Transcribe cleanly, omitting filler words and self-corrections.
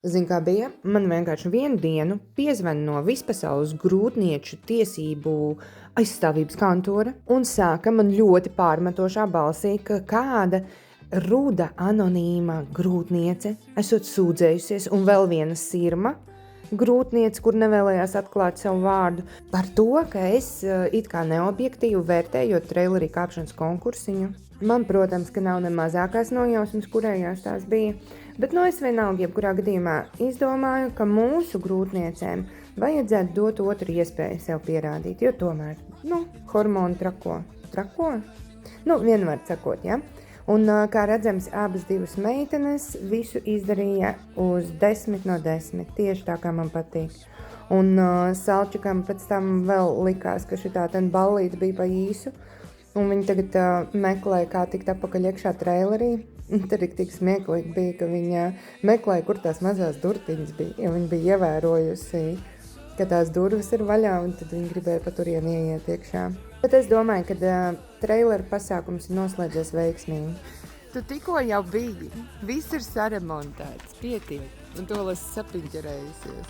Zini, kā bija? Man vienkārši vienu dienu piezvana no vispasaules grūtnieču tiesību aizstāvības kantora un sāka man ļoti pārmetošā balsī, ka kāda ruda anonīma grūtniece esot sūdzējusies un vēl viena sirma grūtniece, kur nevēlējās atklāt savu vārdu, par to, ka es it kā neobjektīvi vērtējot trailerī kāpšanas konkursiņu. Man, protams, ka nav ne mazākās nojausmas, kurējās tās bija, bet es vienalga jebkurā gadījumā izdomāju, ka mūsu grūtniecēm vajadzētu dot otru iespēju sev pierādīt, jo tomēr, hormoni trako. Trako? Vienmēr sakot, ja? Un, kā redzams, abas divas meitenes visu izdarīja uz 10 no 10, tieši tā, kā man patīk. Un Salčikam pēc tam vēl likās, ka šitā ballīte bija pa īsu, un viņi tagad meklēja, kā tikt apakaļ iekšā trailerī. Tad tik smieklīgi bija, ka viņa meklēja, kur tās mazās durtiņas bija, jo viņa bija ievērojusi, ka tās durvis ir vaļā, un tad viņa gribēja pa turieni ieiet iekšā. Bet es domāju, ka traileru pasākums ir noslēdzies veiksmīgi. Tu tikko jau biji, viss ir saremontēts, pietiek, un to es sapiņķerējusies.